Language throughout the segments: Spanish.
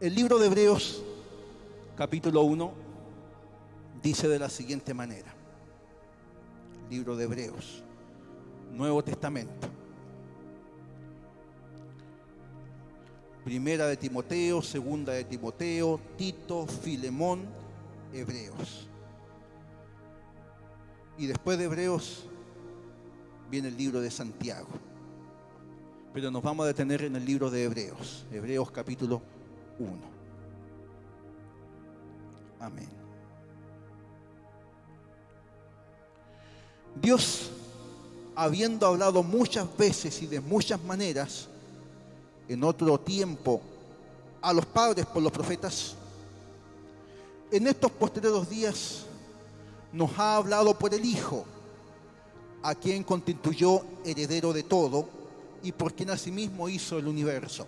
El libro de Hebreos, capítulo 1, dice de la siguiente manera. Libro de Hebreos, Nuevo Testamento. Primera de Timoteo, segunda de Timoteo, Tito, Filemón, Hebreos. Y después de Hebreos viene el libro de Santiago. Pero nos vamos a detener en el libro de Hebreos, Hebreos capítulo 1. Amén. Dios, habiendo hablado muchas veces y de muchas maneras, en otro tiempo, a los padres por los profetas, en estos postreros días nos ha hablado por el Hijo, a quien constituyó heredero de todo y por quien asimismo hizo el universo,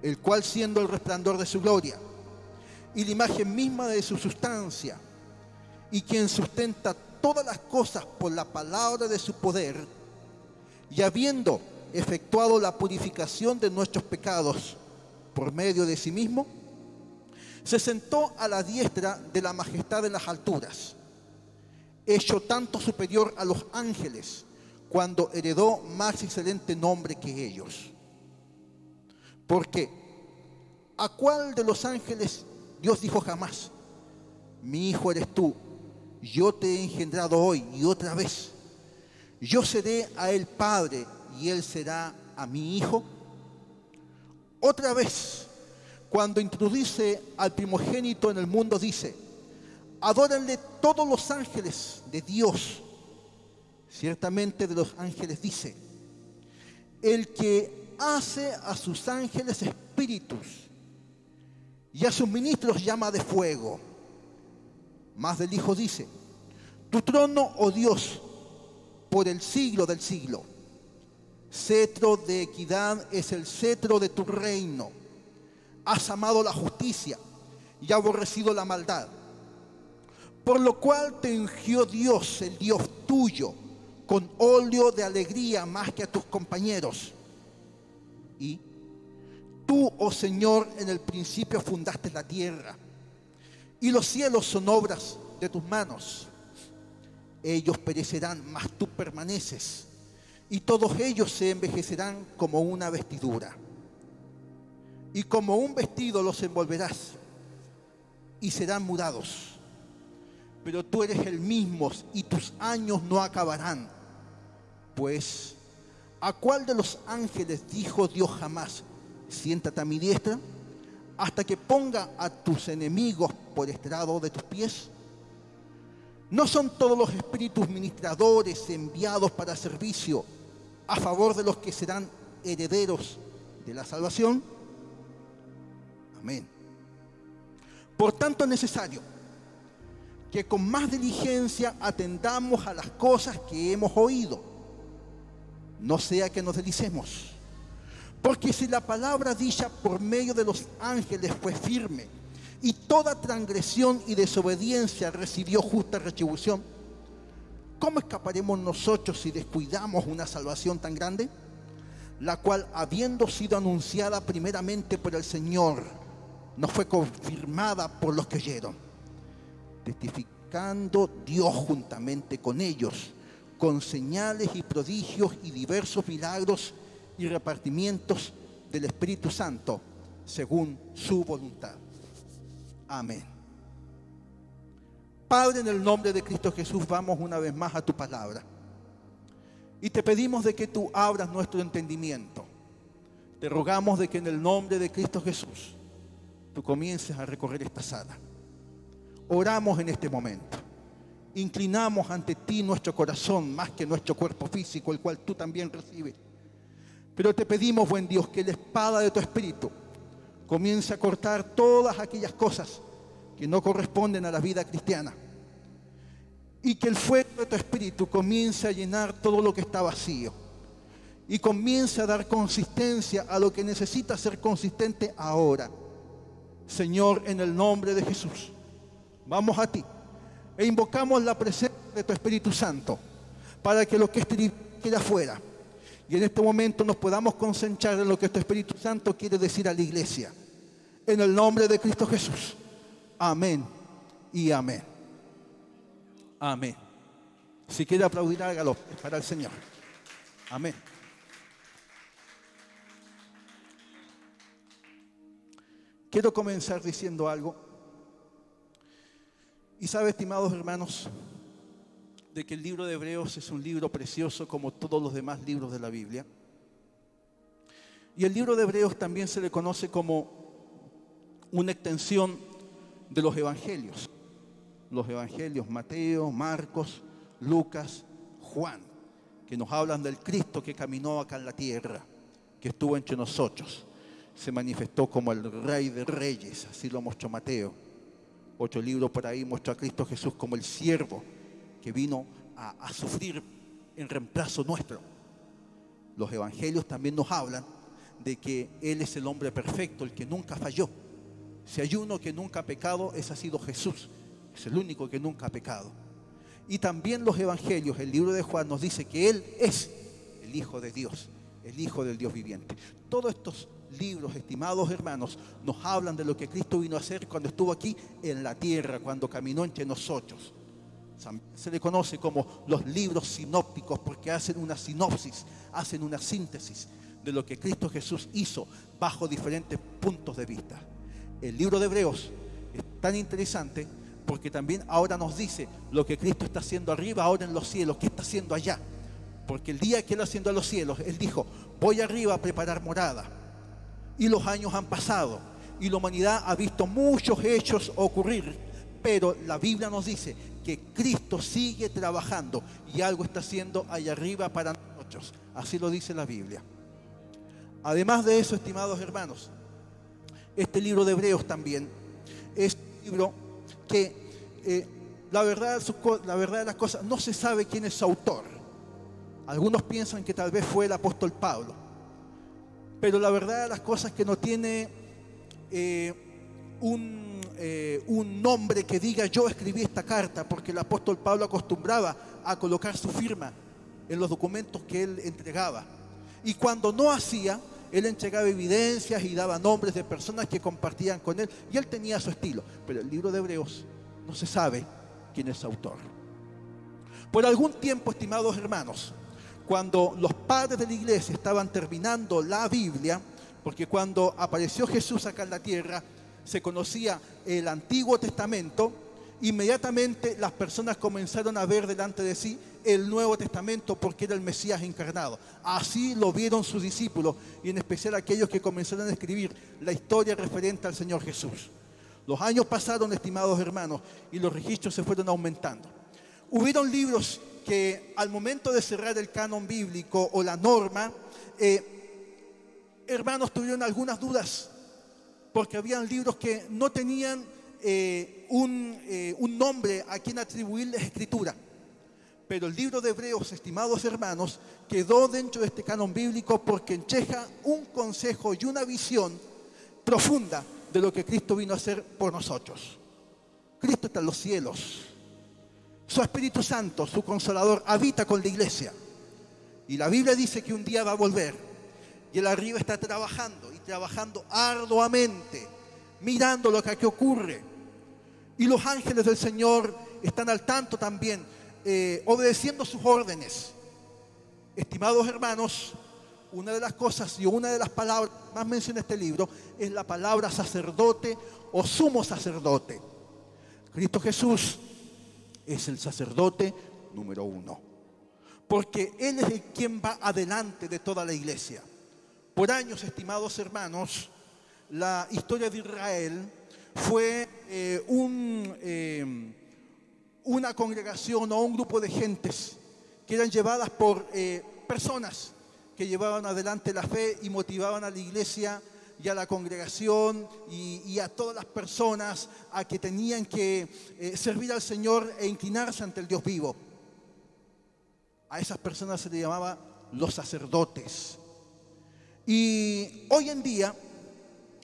el cual, siendo el resplandor de su gloria y la imagen misma de su sustancia, y quien sustenta todas las cosas por la palabra de su poder, y habiendo efectuado la purificación de nuestros pecados por medio de sí mismo, se sentó a la diestra de la majestad en las alturas, hecho tanto superior a los ángeles, cuando heredó más excelente nombre que ellos. Porque ¿a cuál de los ángeles Dios dijo jamás: mi hijo eres tú, yo te he engendrado hoy? Y otra vez: yo seré a él padre y él será a mi hijo. Otra vez, cuando introduce al primogénito en el mundo, dice: adórenle todos los ángeles de Dios. Ciertamente de los ángeles dice: el que hace a sus ángeles espíritus y a sus ministros llama de fuego. Más del Hijo dice: tu trono, oh Dios, por el siglo del siglo. Cetro de equidad es el cetro de tu reino. Has amado la justicia y aborrecido la maldad. Por lo cual te ungió Dios, el Dios tuyo, con óleo de alegría más que a tus compañeros. Y tú, oh Señor, en el principio fundaste la tierra, y los cielos son obras de tus manos. Ellos perecerán, mas tú permaneces, y todos ellos se envejecerán como una vestidura. Y como un vestido los envolverás, y serán mudados. Pero tú eres el mismo, y tus años no acabarán. Pues, ¿a cuál de los ángeles dijo Dios jamás: siéntate a mi diestra, hasta que ponga a tus enemigos por estrado de tus pies? ¿No son todos los espíritus ministradores enviados para servicio a favor de los que serán herederos de la salvación? Amén. Por tanto, es necesario que con más diligencia atendamos a las cosas que hemos oído, no sea que nos deslicemos. Porque si la palabra dicha por medio de los ángeles fue firme, y toda transgresión y desobediencia recibió justa retribución, ¿cómo escaparemos nosotros si descuidamos una salvación tan grande? La cual, habiendo sido anunciada primeramente por el Señor, no fue confirmada por los que oyeron, testificando Dios juntamente con ellos, con señales y prodigios y diversos milagros y repartimientos del Espíritu Santo, según su voluntad. Amén. Padre, en el nombre de Cristo Jesús, vamos una vez más a tu palabra. Y te pedimos de que tú abras nuestro entendimiento. Te rogamos de que en el nombre de Cristo Jesús, tú comiences a recorrer esta sala. Oramos en este momento. Inclinamos ante ti nuestro corazón más que nuestro cuerpo físico, el cual tú también recibes. Pero te pedimos, buen Dios, que la espada de tu Espíritu comience a cortar todas aquellas cosas que no corresponden a la vida cristiana. Y que el fuego de tu Espíritu comience a llenar todo lo que está vacío. Y comience a dar consistencia a lo que necesita ser consistente ahora. Señor, en el nombre de Jesús, vamos a ti e invocamos la presencia de tu Espíritu Santo para que lo que esté quede afuera. Y en este momento nos podamos concentrar en lo que tu Espíritu Santo quiere decir a la iglesia. En el nombre de Cristo Jesús. Amén y amén. Amén. Si quiere aplaudir, hágalo para el Señor. Amén. Quiero comenzar diciendo algo. Y sabe, estimados hermanos, de que el libro de Hebreos es un libro precioso como todos los demás libros de la Biblia. Y el libro de Hebreos también se le conoce como una extensión de los evangelios. Los evangelios Mateo, Marcos, Lucas, Juan, que nos hablan del Cristo que caminó acá en la tierra, que estuvo entre nosotros. Se manifestó como el Rey de Reyes, así lo mostró Mateo. Otro libro por ahí muestra a Cristo Jesús como el siervo que vino a sufrir en reemplazo nuestro. Los evangelios también nos hablan de que Él es el hombre perfecto, el que nunca falló. Si hay uno que nunca ha pecado, ese ha sido Jesús. Es el único que nunca ha pecado. Y también los evangelios, el libro de Juan nos dice que Él es el Hijo de Dios, el Hijo del Dios viviente. Todos estos libros, estimados hermanos, nos hablan de lo que Cristo vino a hacer cuando estuvo aquí en la tierra, cuando caminó entre nosotros. Se le conoce como los libros sinópticos porque hacen una sinopsis, hacen una síntesis de lo que Cristo Jesús hizo bajo diferentes puntos de vista. El libro de Hebreos es tan interesante porque también ahora nos dice lo que Cristo está haciendo arriba, ahora en los cielos, qué está haciendo allá. Porque el día que Él ascendió a los cielos, Él dijo, voy arriba a preparar morada. Y los años han pasado y la humanidad ha visto muchos hechos ocurrir, pero la Biblia nos dice que Cristo sigue trabajando y algo está haciendo allá arriba para nosotros. Así lo dice la Biblia. Además de eso, estimados hermanos, este libro de Hebreos también es un libro que la verdad de las cosas no se sabe quién es su autor. Algunos piensan que tal vez fue el apóstol Pablo, pero la verdad de las cosas es que no tiene un nombre que diga yo escribí esta carta, porque el apóstol Pablo acostumbraba a colocar su firma en los documentos que él entregaba. Y cuando no hacía, él entregaba evidencias y daba nombres de personas que compartían con él, y él tenía su estilo. Pero el libro de Hebreos no se sabe quién es su autor. Por algún tiempo, estimados hermanos, cuando los padres de la iglesia estaban terminando la Biblia, porque cuando apareció Jesús acá en la tierra, se conocía el Antiguo Testamento, inmediatamente las personas comenzaron a ver delante de sí el Nuevo Testamento porque era el Mesías encarnado. Así lo vieron sus discípulos y en especial aquellos que comenzaron a escribir la historia referente al Señor Jesús. Los años pasaron, estimados hermanos, y los registros se fueron aumentando. Hubieron libros que al momento de cerrar el canon bíblico o la norma, hermanos tuvieron algunas dudas porque habían libros que no tenían un nombre a quien atribuirles escritura. Pero el libro de Hebreos, estimados hermanos, quedó dentro de este canon bíblico porque encheja un consejo y una visión profunda de lo que Cristo vino a hacer por nosotros. Cristo está en los cielos. Su Espíritu Santo, su Consolador, habita con la iglesia. Y la Biblia dice que un día va a volver. Y Él arriba está trabajando, y trabajando arduamente, mirando lo que aquí ocurre. Y los ángeles del Señor están al tanto también, obedeciendo sus órdenes. Estimados hermanos, una de las cosas y una de las palabras que más menciona este libro es la palabra sacerdote o sumo sacerdote. Cristo Jesús es el sacerdote número 1, porque Él es el quien va adelante de toda la iglesia. Por años, estimados hermanos, la historia de Israel fue una congregación o un grupo de gentes que eran llevadas por personas que llevaban adelante la fe y motivaban a la iglesia y a la congregación y a todas las personas a que tenían que servir al Señor e inclinarse ante el Dios vivo. A esas personas se les llamaba los sacerdotes. Y hoy en día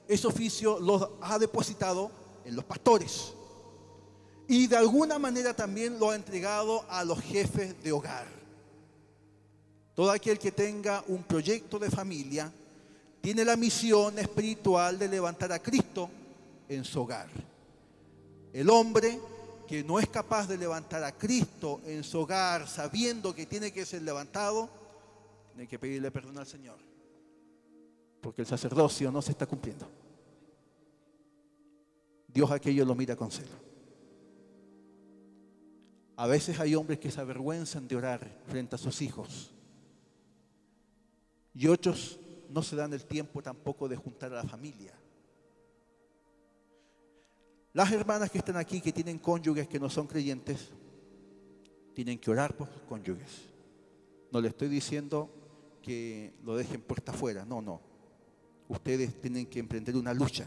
ese oficio lo ha depositado en los pastores y de alguna manera también lo ha entregado a los jefes de hogar. Todo aquel que tenga un proyecto de familia tiene la misión espiritual de levantar a Cristo en su hogar. El hombre que no es capaz de levantar a Cristo en su hogar sabiendo que tiene que ser levantado, tiene que pedirle perdón al Señor, porque el sacerdocio no se está cumpliendo. Dios aquello lo mira con celo. A veces hay hombres que se avergüenzan de orar frente a sus hijos y otros no se dan el tiempo tampoco de juntar a la familia. Las hermanas que están aquí, que tienen cónyuges que no son creyentes, tienen que orar por sus cónyuges. No le estoy diciendo que lo dejen puerta afuera, no. Ustedes tienen que emprender una lucha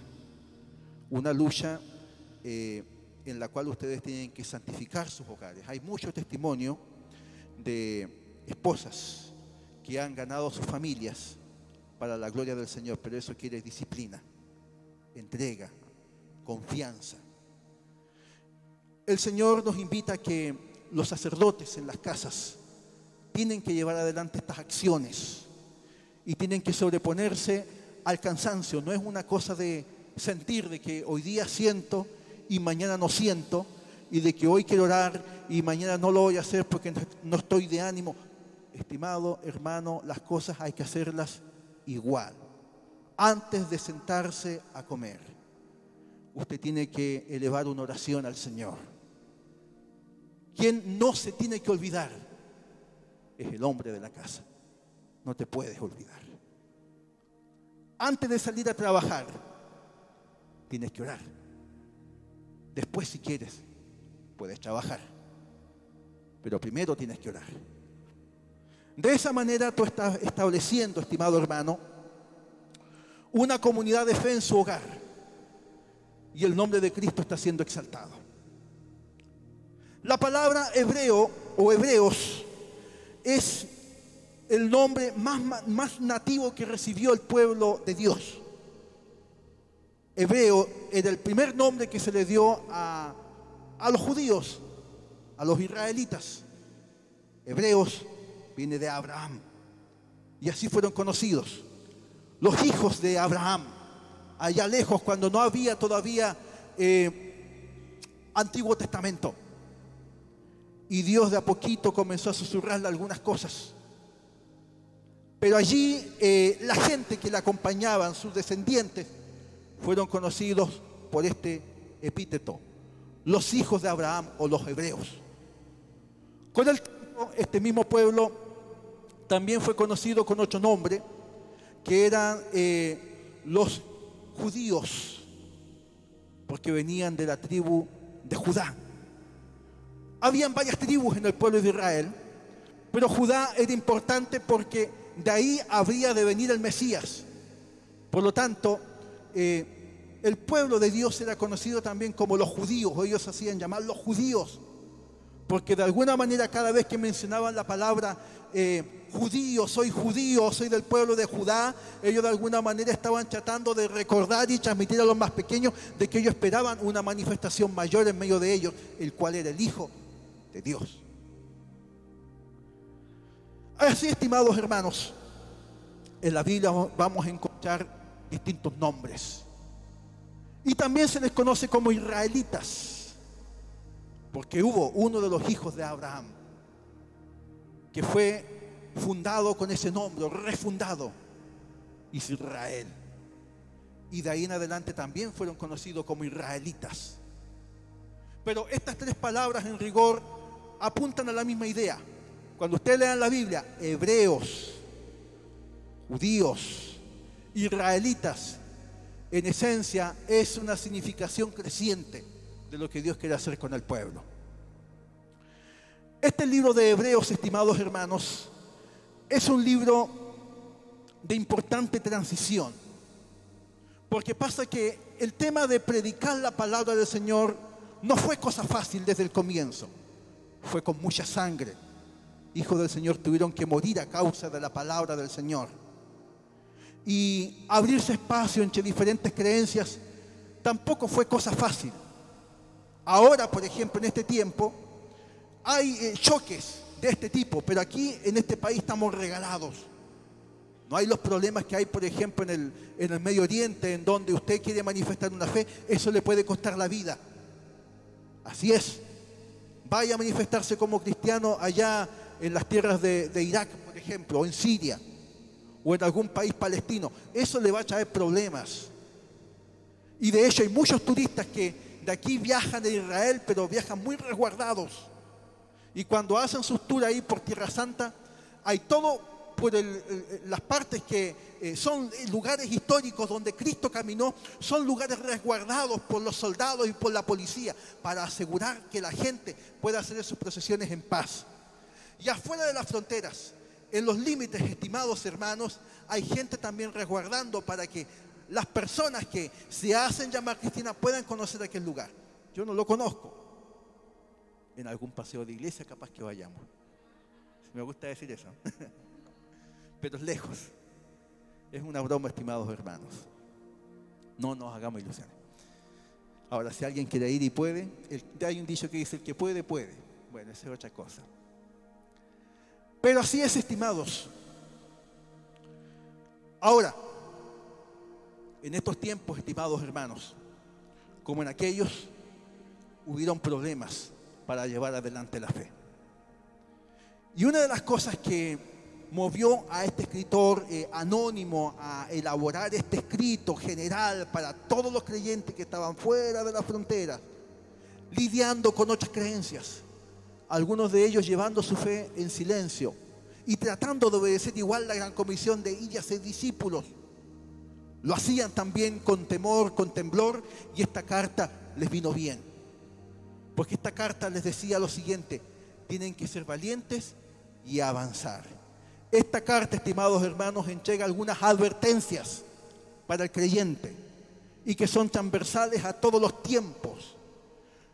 en la cual ustedes tienen que santificar sus hogares. Hay mucho testimonio de esposas que han ganado sus familias para la gloria del Señor, pero eso quiere disciplina, entrega, confianza. El Señor nos invita a que los sacerdotes en las casas tienen que llevar adelante estas acciones y tienen que sobreponerse al cansancio. No es una cosa de sentir de que hoy día siento y mañana no siento, y de que hoy quiero orar y mañana no lo voy a hacer porque no estoy de ánimo. Estimado hermano, las cosas hay que hacerlas igual. Antes de sentarse a comer, usted tiene que elevar una oración al Señor. Quien no se tiene que olvidar es el hombre de la casa. No te puedes olvidar. Antes de salir a trabajar, tienes que orar. Después, si quieres, puedes trabajar. Pero primero tienes que orar. De esa manera tú estás estableciendo, estimado hermano, una comunidad de fe en su hogar. Y el nombre de Cristo está siendo exaltado. La palabra hebreo o hebreos es el nombre más nativo que recibió el pueblo de Dios. Hebreo era el primer nombre que se le dio a los judíos, a los israelitas. Hebreos viene de Abraham y así fueron conocidos los hijos de Abraham, allá lejos cuando no había todavía Antiguo Testamento, y Dios de a poquito comenzó a susurrarle algunas cosas, pero allí la gente que le acompañaban, sus descendientes, fueron conocidos por este epíteto, los hijos de Abraham o los hebreos. Con el tiempo, este mismo pueblo también fue conocido con otro nombre, que eran los judíos, porque venían de la tribu de Judá. Habían varias tribus en el pueblo de Israel, pero Judá era importante porque de ahí habría de venir el Mesías. Por lo tanto, el pueblo de Dios era conocido también como los judíos, o ellos hacían llamar los judíos, porque de alguna manera cada vez que mencionaban la palabra judío, soy del pueblo de Judá, ellos de alguna manera estaban tratando de recordar y transmitir a los más pequeños de que ellos esperaban una manifestación mayor en medio de ellos, el cual era el Hijo de Dios. Así, estimados hermanos, en la Biblia vamos a encontrar distintos nombres. Y también se les conoce como israelitas, porque hubo uno de los hijos de Abraham que fue fundado con ese nombre, refundado, Israel. Y de ahí en adelante también fueron conocidos como israelitas. Pero estas tres palabras en rigor apuntan a la misma idea. Cuando ustedes lean la Biblia, hebreos, judíos, israelitas, en esencia es una significación creciente de lo que Dios quiere hacer con el pueblo. Este libro de Hebreos, estimados hermanos, es un libro de importante transición, porque pasa que el tema de predicar la palabra del Señor no fue cosa fácil desde el comienzo, fue con mucha sangre. Hijos del Señor tuvieron que morir a causa de la palabra del Señor. Y abrirse espacio entre diferentes creencias tampoco fue cosa fácil. Ahora, por ejemplo, en este tiempo, hay choques de este tipo, pero aquí en este país estamos regalados. No hay los problemas que hay, por ejemplo, en el Medio Oriente, en donde usted quiere manifestar una fe, eso le puede costar la vida. Así es. Vaya a manifestarse como cristiano allá en las tierras de Irak, por ejemplo, o en Siria, o en algún país palestino. Eso le va a traer problemas. Y de hecho hay muchos turistas que de aquí viajan a Israel, pero viajan muy resguardados. Y cuando hacen sus tours ahí por Tierra Santa, hay todo por las partes que son lugares históricos donde Cristo caminó, son lugares resguardados por los soldados y por la policía para asegurar que la gente pueda hacer sus procesiones en paz. Y afuera de las fronteras, en los límites, estimados hermanos, hay gente también resguardando para que las personas que se hacen llamar cristianas puedan conocer aquel lugar. Yo no lo conozco. En algún paseo de iglesia capaz que vayamos. Me gusta decir eso. Pero es lejos. Es una broma, estimados hermanos. No nos hagamos ilusiones. Ahora, si alguien quiere ir y puede, hay un dicho que dice, el que puede, puede. Bueno, esa es otra cosa. Pero así es, estimados. Ahora, en estos tiempos, estimados hermanos, como en aquellos, hubieron problemas para llevar adelante la fe. Y una de las cosas que movió a este escritor anónimo a elaborar este escrito general para todos los creyentes que estaban fuera de la frontera, lidiando con otras creencias, algunos de ellos llevando su fe en silencio y tratando de obedecer igual la gran comisión de ir a ser discípulos. Lo hacían también con temor, con temblor, y esta carta les vino bien. Porque esta carta les decía lo siguiente: tienen que ser valientes y avanzar. Esta carta, estimados hermanos, entrega algunas advertencias para el creyente y que son transversales a todos los tiempos.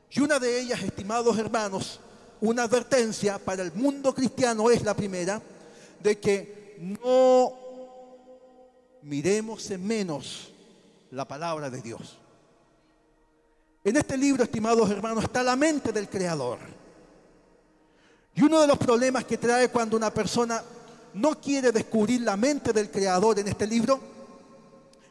Y una de ellas, estimados hermanos, una advertencia para el mundo cristiano es la primera, de que no miremos en menos la palabra de Dios. En este libro, estimados hermanos, está la mente del Creador. Y uno de los problemas que trae cuando una persona no quiere descubrir la mente del Creador en este libro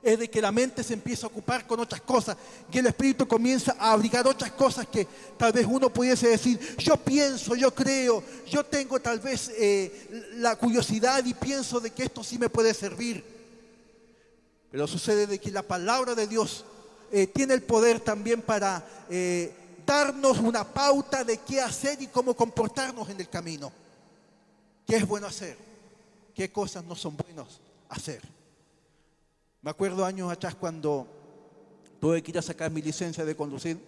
es de que la mente se empieza a ocupar con otras cosas y el espíritu comienza a abrigar otras cosas que tal vez uno pudiese decir: yo pienso, yo creo, yo tengo tal vez la curiosidad y pienso de que esto sí me puede servir. Pero sucede de que la palabra de Dios tiene el poder también para darnos una pauta de qué hacer y cómo comportarnos en el camino. ¿Qué es bueno hacer? ¿Qué cosas no son buenos hacer? Me acuerdo años atrás cuando tuve que ir a sacar mi licencia de conducir,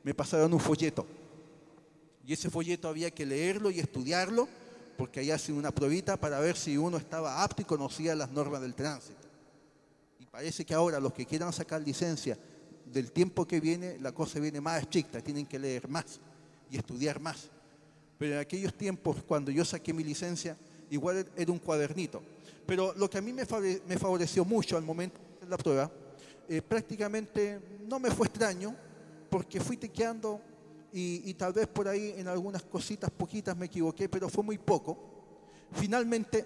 me pasaron un folleto. Y ese folleto había que leerlo y estudiarlo, porque ahí hacen una pruebita para ver si uno estaba apto y conocía las normas del tránsito. Y parece que ahora los que quieran sacar licencia, del tiempo que viene, la cosa viene más estricta, tienen que leer más y estudiar más. Pero en aquellos tiempos, cuando yo saqué mi licencia, igual era un cuadernito. Pero lo que a mí me favoreció mucho al momento de la prueba, prácticamente no me fue extraño, porque fui tequeando y tal vez por ahí en algunas cositas poquitas me equivoqué, pero fue muy poco. Finalmente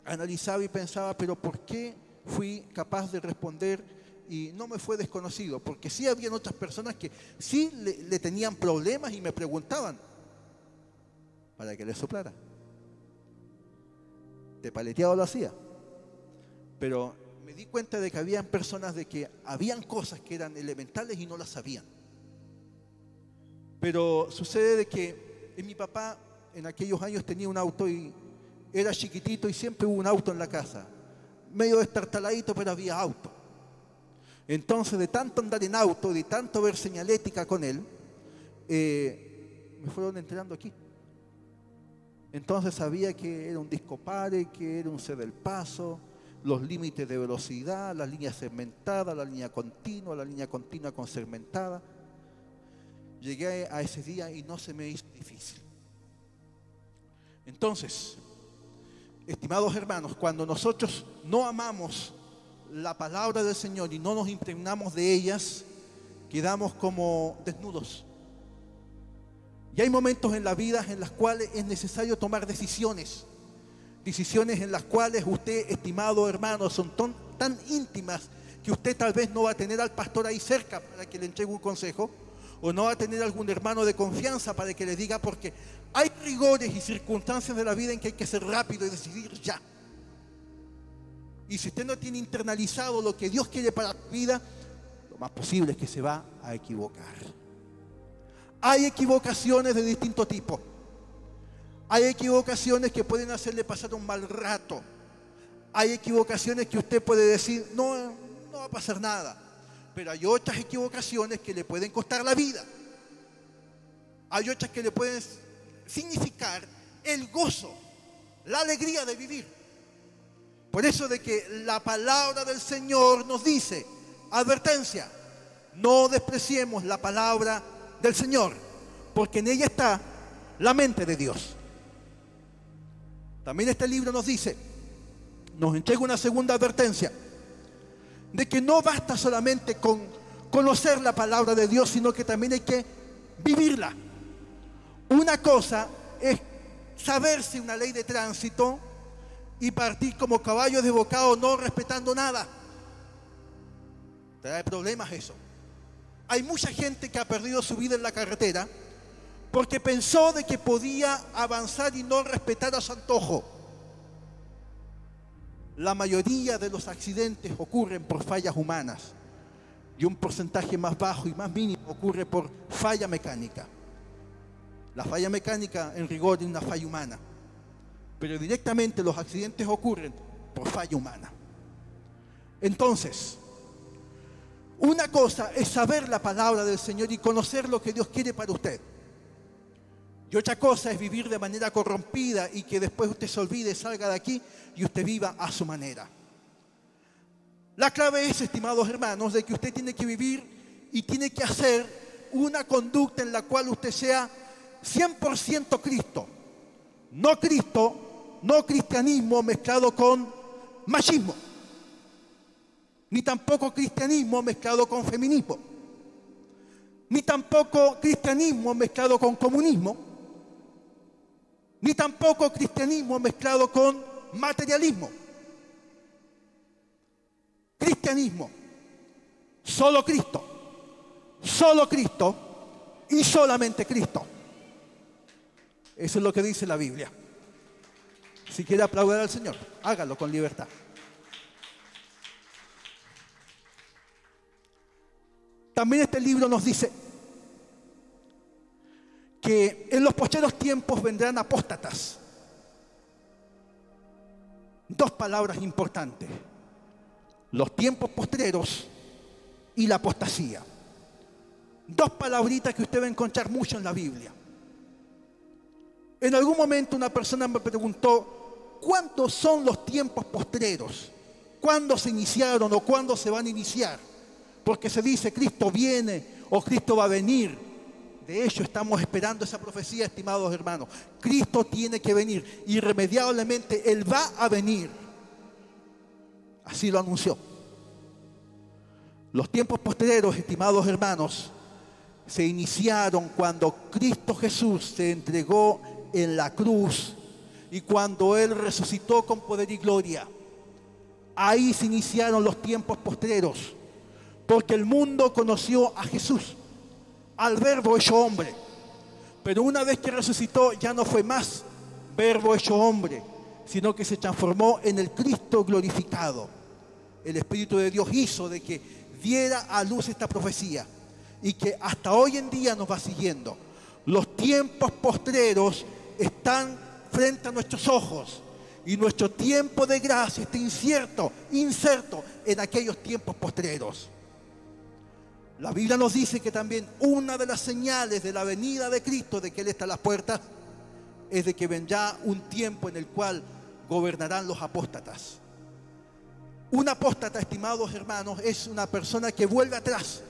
analizaba y pensaba, pero ¿por qué fui capaz de responder y no me fue desconocido? Porque sí habían otras personas que sí le tenían problemas y me preguntaban para que les soplara. De paleteado lo hacía. Pero me di cuenta de que habían personas de que habían cosas que eran elementales y no las sabían. Pero sucede de que mi papá en aquellos años tenía un auto y era chiquitito y siempre hubo un auto en la casa. Medio destartaladito, pero había auto. Entonces, de tanto andar en auto, de tanto ver señalética con él, me fueron enterando aquí. Entonces sabía que era un disco pare, que era un ceder el paso, los límites de velocidad, la línea segmentada, la línea continua con segmentada. Llegué a ese día y no se me hizo difícil. Entonces, estimados hermanos, cuando nosotros no amamos la palabra del Señor y no nos impregnamos de ellas, quedamos como desnudos. Y hay momentos en la vida en los cuales es necesario tomar decisiones. Decisiones en las cuales usted, estimado hermano, son tan íntimas que usted tal vez no va a tener al pastor ahí cerca para que le entregue un consejo, o no va a tener algún hermano de confianza para que le diga, porque hay rigores y circunstancias de la vida en que hay que ser rápido y decidir ya. Y si usted no tiene internalizado lo que Dios quiere para su vida, lo más posible es que se va a equivocar. Hay equivocaciones de distinto tipo. Hay equivocaciones que pueden hacerle pasar un mal rato. Hay equivocaciones que usted puede decir, no va a pasar nada. Pero hay otras equivocaciones que le pueden costar la vida. Hay otras que le pueden significar el gozo, la alegría de vivir. Por eso de que la palabra del Señor nos dice, advertencia, no despreciemos la palabra del Señor, porque en ella está la mente de Dios. También este libro nos dice, nos entrega una segunda advertencia, de que no basta solamente con conocer la palabra de Dios, sino que también hay que vivirla. Una cosa es saberse una ley de tránsito y partir como caballo desbocado, no respetando nada. Trae problemas eso. Hay mucha gente que ha perdido su vida en la carretera porque pensó de que podía avanzar y no respetar a su antojo. La mayoría de los accidentes ocurren por fallas humanas y un porcentaje más bajo y más mínimo ocurre por falla mecánica. La falla mecánica en rigor es una falla humana, pero directamente los accidentes ocurren por falla humana. Entonces, una cosa es saber la palabra del Señor y conocer lo que Dios quiere para usted. Y otra cosa es vivir de manera corrompida y que después usted se olvide, salga de aquí y usted viva a su manera. La clave es, estimados hermanos, de que usted tiene que vivir y tiene que hacer una conducta en la cual usted sea 100% Cristo. No cristianismo mezclado con machismo, ni tampoco cristianismo mezclado con feminismo, ni tampoco cristianismo mezclado con comunismo, ni tampoco cristianismo mezclado con materialismo. Cristianismo, solo Cristo y solamente Cristo. Eso es lo que dice la Biblia. Si quiere aplaudir al Señor, hágalo con libertad. También este libro nos dice que en los postreros tiempos vendrán apóstatas. Dos palabras importantes: los tiempos postreros y la apostasía. Dos palabritas que usted va a encontrar mucho en la Biblia. En algún momento una persona me preguntó, ¿cuántos son los tiempos postreros? ¿Cuándo se iniciaron o cuándo se van a iniciar? Porque se dice Cristo viene o Cristo va a venir. De hecho, estamos esperando esa profecía, estimados hermanos. Cristo tiene que venir. Irremediablemente Él va a venir. Así lo anunció. Los tiempos postreros, estimados hermanos, se iniciaron cuando Cristo Jesús se entregó en la cruz y cuando Él resucitó con poder y gloria. Ahí se iniciaron los tiempos postreros, porque el mundo conoció a Jesús, al Verbo hecho hombre. Pero una vez que resucitó, ya no fue más Verbo hecho hombre, sino que se transformó en el Cristo glorificado. El Espíritu de Dios hizo de que diera a luz esta profecía y que hasta hoy en día nos va siguiendo. Los tiempos postreros están frente a nuestros ojos y nuestro tiempo de gracia está inserto en aquellos tiempos postreros. La Biblia nos dice que también una de las señales de la venida de Cristo, de que Él está a las puertas, es de que vendrá un tiempo en el cual gobernarán los apóstatas. Un apóstata, estimados hermanos, es una persona que vuelve atrás.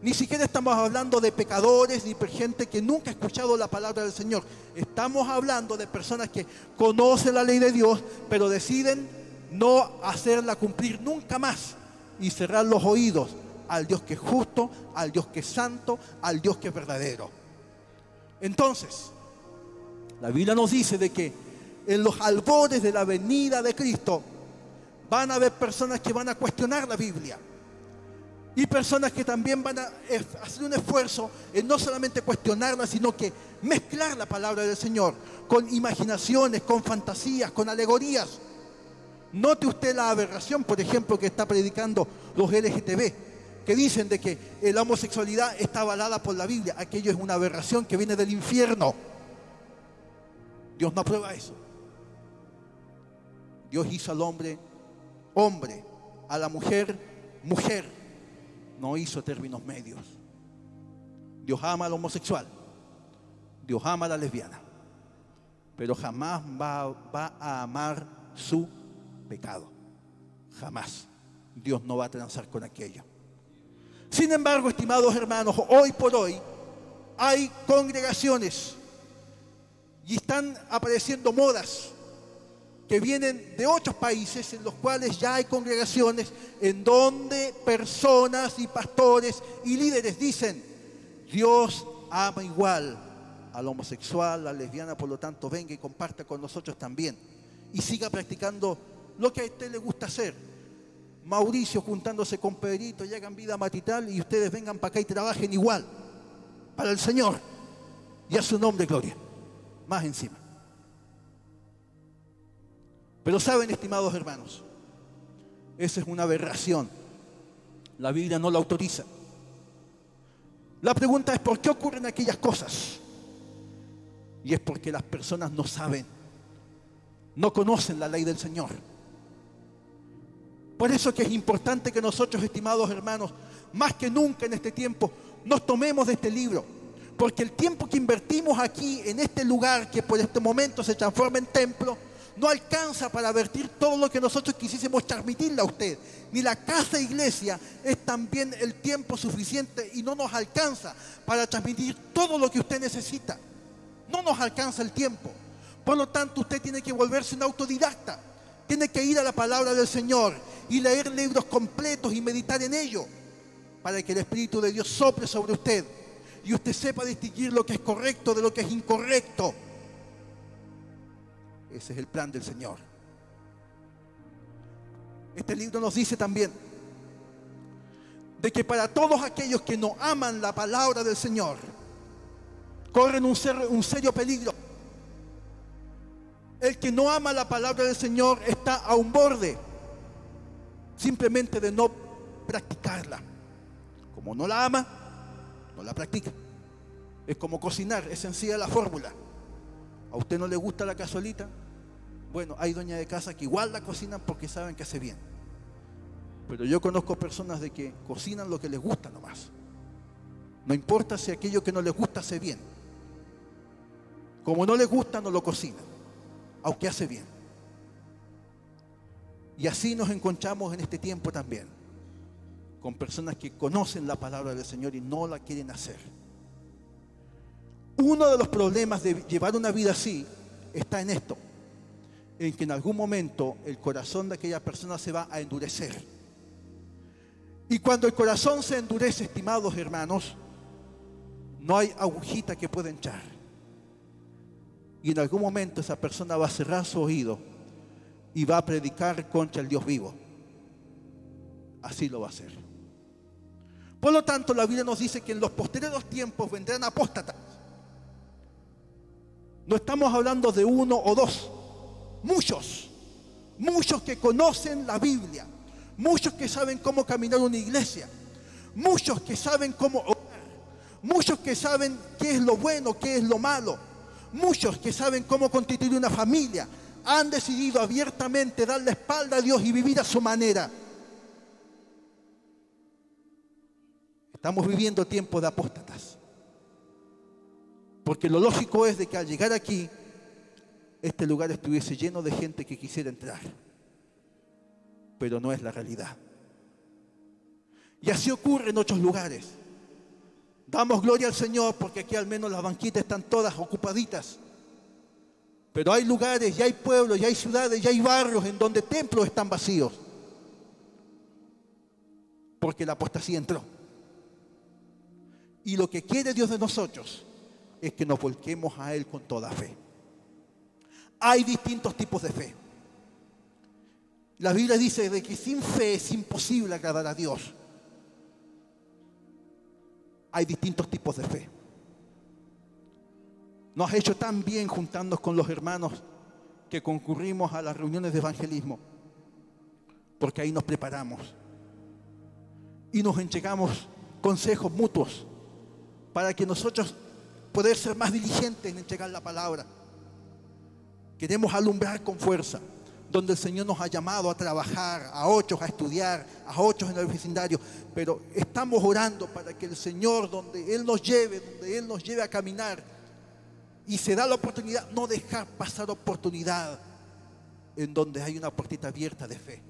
Ni siquiera estamos hablando de pecadores ni de gente que nunca ha escuchado la palabra del Señor. Estamos hablando de personas que conocen la ley de Dios, pero deciden no hacerla cumplir nunca más y cerrar los oídos al Dios que es justo, al Dios que es santo, al Dios que es verdadero. Entonces, la Biblia nos dice de que en los albores de la venida de Cristo, van a haber personas que van a cuestionar la Biblia. Y personas que también van a hacer un esfuerzo en no solamente cuestionarla, sino que mezclar la palabra del Señor con imaginaciones, con fantasías, con alegorías. Note usted la aberración, por ejemplo, que está predicando los LGTB, que dicen de que la homosexualidad está avalada por la Biblia. Aquello es una aberración que viene del infierno. Dios no aprueba eso. Dios hizo al hombre, hombre, a la mujer, mujer. No hizo términos medios. Dios ama al homosexual, Dios ama a la lesbiana, pero jamás va a amar su pecado. Jamás. Dios no va a transar con aquello. Sin embargo, estimados hermanos, hoy por hoy hay congregaciones y están apareciendo modas que vienen de otros países en los cuales ya hay congregaciones en donde personas y pastores y líderes dicen: Dios ama igual al homosexual, a la lesbiana, por lo tanto venga y comparta con nosotros también y siga practicando lo que a usted le gusta hacer. Mauricio juntándose con Pedrito y hagan vida matinal y ustedes vengan para acá y trabajen igual para el Señor y a su nombre gloria, más encima. Pero saben, estimados hermanos, esa es una aberración. La Biblia no la autoriza. La pregunta es: ¿por qué ocurren aquellas cosas? Y es porque las personas no saben, no conocen la ley del Señor. Por eso que es importante que nosotros, estimados hermanos, más que nunca en este tiempo, nos tomemos de este libro. Porque el tiempo que invertimos aquí, en este lugar que por este momento se transforma en templo, no alcanza para vertir todo lo que nosotros quisiésemos transmitirle a usted. Ni la casa iglesia es también el tiempo suficiente y no nos alcanza para transmitir todo lo que usted necesita. No nos alcanza el tiempo. Por lo tanto, usted tiene que volverse un autodidacta. Tiene que ir a la palabra del Señor y leer libros completos y meditar en ello, para que el Espíritu de Dios sople sobre usted y usted sepa distinguir lo que es correcto de lo que es incorrecto. Ese es el plan del Señor. Este libro nos dice también de que para todos aquellos que no aman la palabra del Señor, corren un serio peligro. El que no ama la palabra del Señor está a un borde simplemente de no practicarla. Como no la ama, no la practica. Es como cocinar, es sencilla la fórmula. ¿A usted no le gusta la cazuelita? Bueno, hay dueñas de casa que igual la cocinan porque saben que hace bien. Pero yo conozco personas de que cocinan lo que les gusta nomás. No importa si aquello que no les gusta hace bien. Como no les gusta, no lo cocinan, aunque hace bien. Y así nos encontramos en este tiempo también, con personas que conocen la palabra del Señor y no la quieren hacer. Uno de los problemas de llevar una vida así está en esto, en que en algún momento el corazón de aquella persona se va a endurecer. Y cuando el corazón se endurece, estimados hermanos, no hay agujita que pueda entrar. Y en algún momento esa persona va a cerrar su oído y va a predicar contra el Dios vivo. Así lo va a hacer. Por lo tanto, la Biblia nos dice que en los posteriores tiempos vendrán apóstatas. No estamos hablando de uno o dos, muchos que conocen la Biblia, muchos que saben cómo caminar una iglesia, muchos que saben cómo orar, muchos que saben qué es lo bueno, qué es lo malo, muchos que saben cómo constituir una familia, han decidido abiertamente dar la espalda a Dios y vivir a su manera. Estamos viviendo tiempos de apóstatas. Porque lo lógico es de que al llegar aquí, este lugar estuviese lleno de gente que quisiera entrar. Pero no es la realidad. Y así ocurre en otros lugares. Damos gloria al Señor porque aquí al menos las banquitas están todas ocupaditas. Pero hay lugares, y hay pueblos, y hay ciudades, y hay barrios en donde templos están vacíos. Porque la apostasía entró. Y lo que quiere Dios de nosotros es que nos volquemos a Él con toda fe. Hay distintos tipos de fe. La Biblia dice de que sin fe es imposible agradar a Dios. Hay distintos tipos de fe. Nos ha hecho tan bien juntarnos con los hermanos que concurrimos a las reuniones de evangelismo, porque ahí nos preparamos y nos entregamos consejos mutuos para que nosotros poder ser más diligentes en entregar la palabra. Queremos alumbrar con fuerza donde el Señor nos ha llamado a trabajar, a otros a estudiar, a otros en el vecindario, pero estamos orando para que el Señor, donde Él nos lleve a caminar, y se da la oportunidad, no dejar pasar oportunidad en donde hay una puertita abierta de fe.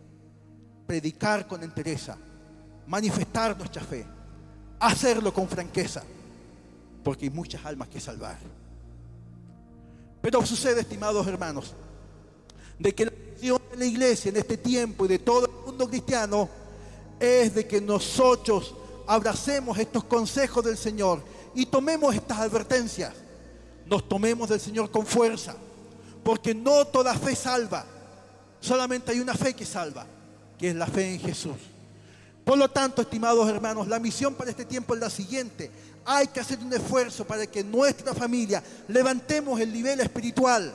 Predicar con entereza, manifestar nuestra fe, hacerlo con franqueza, porque hay muchas almas que salvar. Pero sucede, estimados hermanos, de que la misión de la iglesia en este tiempo y de todo el mundo cristiano es de que nosotros abracemos estos consejos del Señor y tomemos estas advertencias. Nos tomemos del Señor con fuerza, porque no toda fe salva. Solamente hay una fe que salva, que es la fe en Jesús. Por lo tanto, estimados hermanos, la misión para este tiempo es la siguiente. Hay que hacer un esfuerzo para que nuestra familia levantemos el nivel espiritual,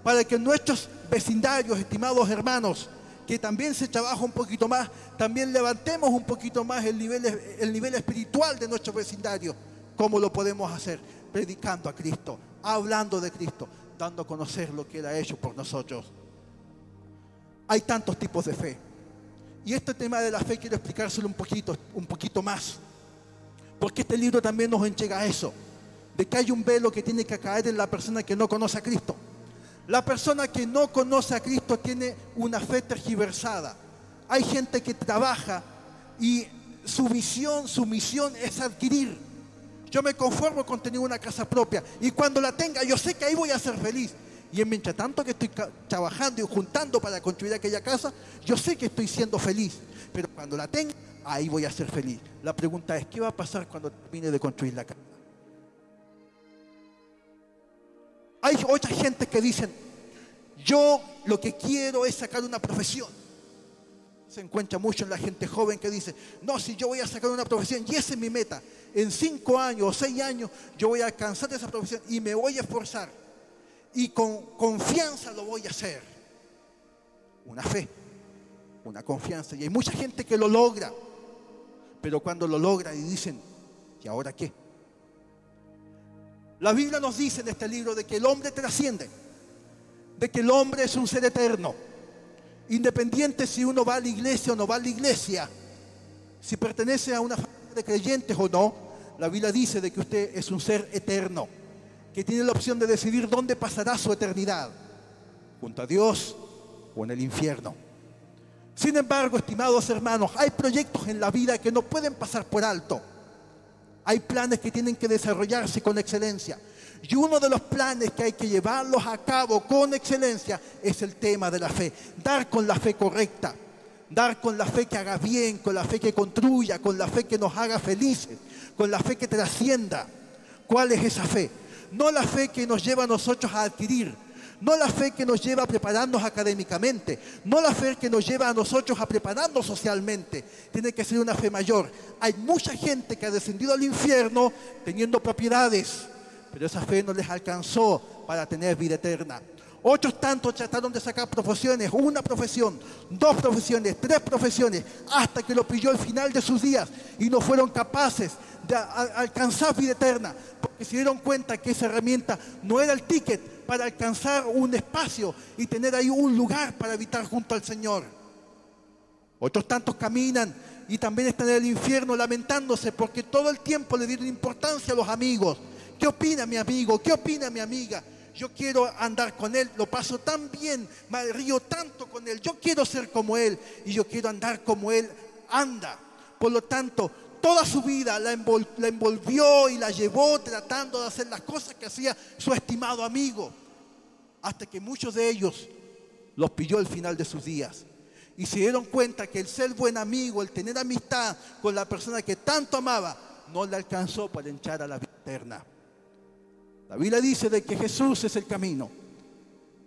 para que nuestros vecindarios, estimados hermanos, que también se trabaja un poquito más, también levantemos un poquito más el nivel espiritual de nuestro vecindario. ¿Cómo lo podemos hacer? Predicando a Cristo, hablando de Cristo, dando a conocer lo que Él ha hecho por nosotros. Hay tantos tipos de fe. Y este tema de la fe quiero explicárselo un poquito más. Porque este libro también nos entrega eso, de que hay un velo que tiene que caer en la persona que no conoce a Cristo. La persona que no conoce a Cristo tiene una fe tergiversada. Hay gente que trabaja y su misión es adquirir. Yo me conformo con tener una casa propia y cuando la tenga yo sé que ahí voy a ser feliz. Y mientras tanto que estoy trabajando y juntando para construir aquella casa, yo sé que estoy siendo feliz. Pero cuando la tenga, ahí voy a ser feliz. La pregunta es, ¿qué va a pasar cuando termine de construir la casa? Hay otra gente que dicen, yo lo que quiero es sacar una profesión. Se encuentra mucho en la gente joven que dice, no, si yo voy a sacar una profesión y esa es mi meta, en 5 años o 6 años yo voy a alcanzar esa profesión y me voy a esforzar y con confianza lo voy a hacer. Una fe, una confianza, y hay mucha gente que lo logra, pero cuando lo logra y dicen, ¿y ahora qué? La Biblia nos dice en este libro de que el hombre trasciende, de que el hombre es un ser eterno. Independiente si uno va a la iglesia o no va a la iglesia, si pertenece a una familia de creyentes o no, la Biblia dice de que usted es un ser eterno, que tiene la opción de decidir dónde pasará su eternidad, junto a Dios o en el infierno. Sin embargo, estimados hermanos, hay proyectos en la vida que no pueden pasar por alto. Hay planes que tienen que desarrollarse con excelencia. Y uno de los planes que hay que llevarlos a cabo con excelencia es el tema de la fe. Dar con la fe correcta, dar con la fe que haga bien, con la fe que construya, con la fe que nos haga felices, con la fe que trascienda. ¿Cuál es esa fe? No la fe que nos lleva a nosotros a adquirir, no la fe que nos lleva a prepararnos académicamente, no la fe que nos lleva a nosotros a prepararnos socialmente. Tiene que ser una fe mayor. Hay mucha gente que ha descendido al infierno teniendo propiedades, pero esa fe no les alcanzó para tener vida eterna. Otros tantos trataron de sacar profesiones, una profesión, 2 profesiones, 3 profesiones, hasta que lo pilló el final de sus días y no fueron capaces de alcanzar vida eterna, porque se dieron cuenta que esa herramienta no era el ticket para alcanzar un espacio y tener ahí un lugar para habitar junto al Señor. Otros tantos caminan y también están en el infierno lamentándose porque todo el tiempo le dieron importancia a los amigos. ¿Qué opina mi amigo? ¿Qué opina mi amiga? Yo quiero andar con él, lo paso tan bien, me río tanto con él, yo quiero ser como él y yo quiero andar como él anda. Por lo tanto, toda su vida la envolvió y la llevó tratando de hacer las cosas que hacía su estimado amigo, hasta que muchos de ellos los pilló al final de sus días y se dieron cuenta que el ser buen amigo, el tener amistad con la persona que tanto amaba, no le alcanzó para entrar a la vida eterna. La Biblia dice de que Jesús es el camino,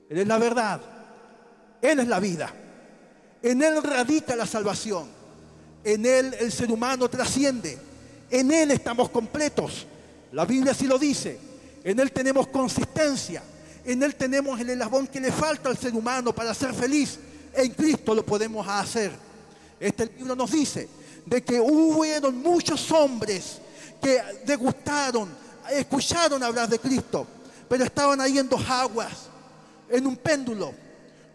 Él es la verdad. Él es la vida. En Él radica la salvación. En Él el ser humano trasciende. En Él estamos completos. La Biblia así lo dice. En Él tenemos consistencia. En Él tenemos el eslabón que le falta al ser humano para ser feliz. En Cristo lo podemos hacer. Este libro nos dice de que hubieron muchos hombres que degustaron, escucharon hablar de Cristo, pero estaban ahí en dos aguas, en un péndulo,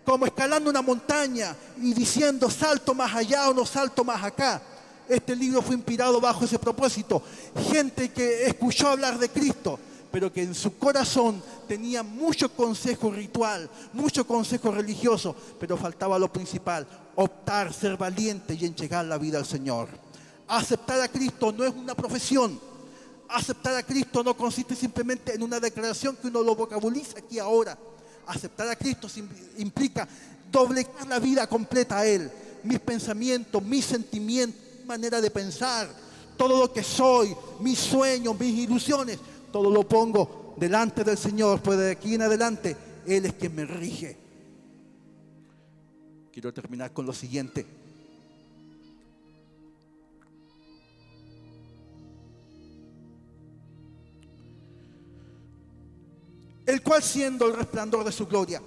como escalando una montaña y diciendo salto más allá o no salto más acá. Este libro fue inspirado bajo ese propósito. Gente que escuchó hablar de Cristo, pero que en su corazón tenía mucho consejo ritual, mucho consejo religioso, pero faltaba lo principal: optar, ser valiente y entregar la vida al Señor. Aceptar a Cristo no es una profesión. Aceptar a Cristo no consiste simplemente en una declaración que uno lo vocabiliza aquí ahora. Aceptar a Cristo implica doblegar la vida completa a Él. Mis pensamientos, mis sentimientos, mi manera de pensar, todo lo que soy, mis sueños, mis ilusiones, todo lo pongo delante del Señor, pues de aquí en adelante Él es quien me rige. Quiero terminar con lo siguiente. El cual, siendo el resplandor de su gloria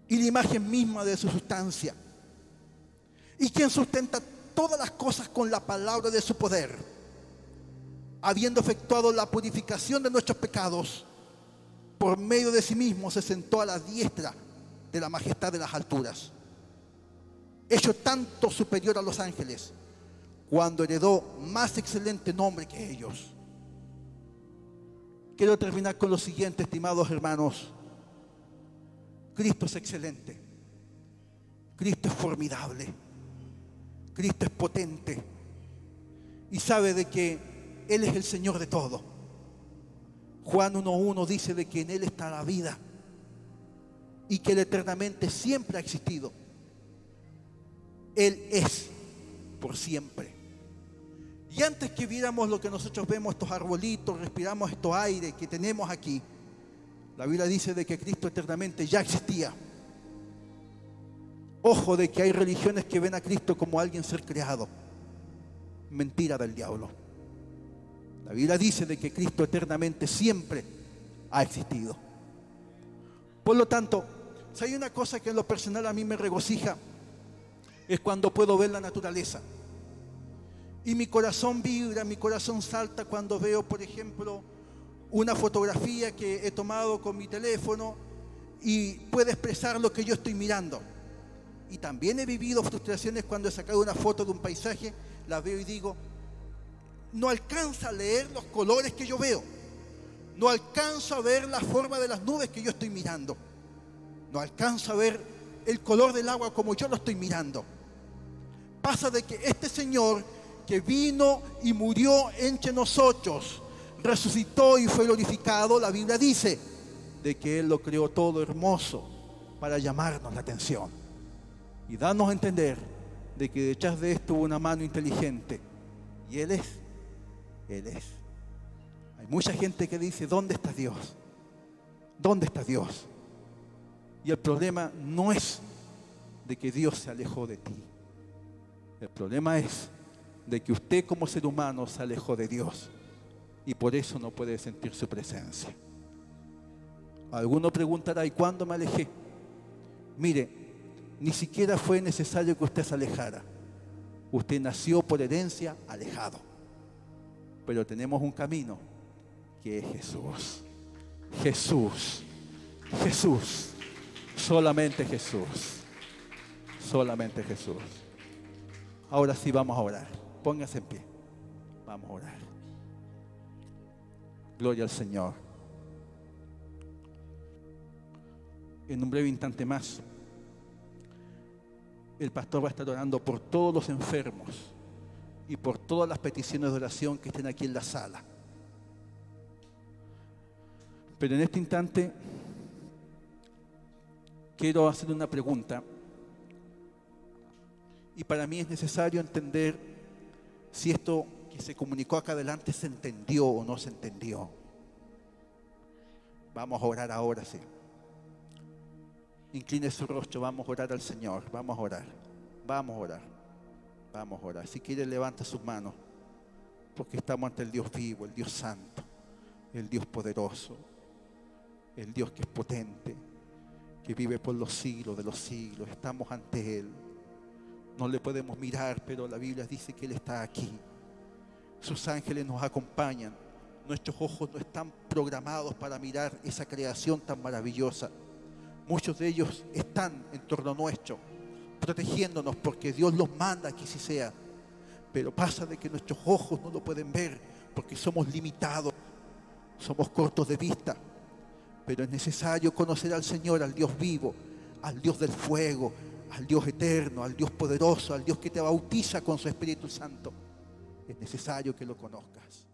y la imagen misma de su sustancia, y quien sustenta todas las cosas con la palabra de su poder, habiendo efectuado la purificación de nuestros pecados, por medio de sí mismo se sentó a la diestra de la majestad de las alturas, hecho tanto superior a los ángeles, cuando heredó más excelente nombre que ellos. Quiero terminar con lo siguiente, estimados hermanos. Cristo es excelente. Cristo es formidable. Cristo es potente. Y sabe de que Él es el Señor de todo. Juan 1:1 dice de que en Él está la vida y que Él eternamente siempre ha existido. Él es por siempre. Y antes que viéramos lo que nosotros vemos, estos arbolitos, respiramos estos aires que tenemos aquí, la Biblia dice de que Cristo eternamente ya existía. Ojo de que hay religiones que ven a Cristo como alguien ser creado. Mentira del diablo. La Biblia dice de que Cristo eternamente siempre ha existido. Por lo tanto, si hay una cosa que en lo personal a mí me regocija, es cuando puedo ver la naturaleza. Y mi corazón vibra, mi corazón salta cuando veo, por ejemplo, una fotografía que he tomado con mi teléfono y puede expresar lo que yo estoy mirando. Y también he vivido frustraciones cuando he sacado una foto de un paisaje, la veo y digo, no alcanza a leer los colores que yo veo. No alcanzo a ver la forma de las nubes que yo estoy mirando. No alcanzo a ver el color del agua como yo lo estoy mirando. Pasa de que este Señor que vino y murió entre nosotros, resucitó y fue glorificado, la Biblia dice de que Él lo creó todo hermoso para llamarnos la atención y darnos a entender de que detrás de esto hubo una mano inteligente y Él es. Hay mucha gente que dice, ¿dónde está Dios? ¿Dónde está Dios? Y el problema no es de que Dios se alejó de ti. El problema es de que usted como ser humano se alejó de Dios y por eso no puede sentir su presencia. Alguno preguntará, ¿y cuándo me alejé? Mire, ni siquiera fue necesario que usted se alejara. Usted nació por herencia alejado. Pero tenemos un camino que es Jesús. Jesús. Jesús. Solamente Jesús. Solamente Jesús. Ahora sí vamos a orar. Póngase en pie. Vamos a orar. Gloria al Señor. En un breve instante más, el pastor va a estar orando por todos los enfermos y por todas las peticiones de oración que estén aquí en la sala. Pero en este instante quiero hacer una pregunta. Y para mí es necesario entender si esto que se comunicó acá adelante se entendió o no se entendió. Vamos a orar ahora, sí. Incline su rostro, vamos a orar al Señor, vamos a orar, vamos a orar, vamos a orar. Si quiere, levanta sus manos, porque estamos ante el Dios vivo, el Dios santo, el Dios poderoso, el Dios que es potente, que vive por los siglos de los siglos. Estamos ante Él. No le podemos mirar, pero la Biblia dice que Él está aquí. Sus ángeles nos acompañan. Nuestros ojos no están programados para mirar esa creación tan maravillosa. Muchos de ellos están en torno nuestro, protegiéndonos porque Dios los manda que así sea. Pero pasa de que nuestros ojos no lo pueden ver porque somos limitados, somos cortos de vista. Pero es necesario conocer al Señor, al Dios vivo, al Dios del fuego, al Dios eterno, al Dios poderoso, al Dios que te bautiza con su Espíritu Santo. Es necesario que lo conozcas.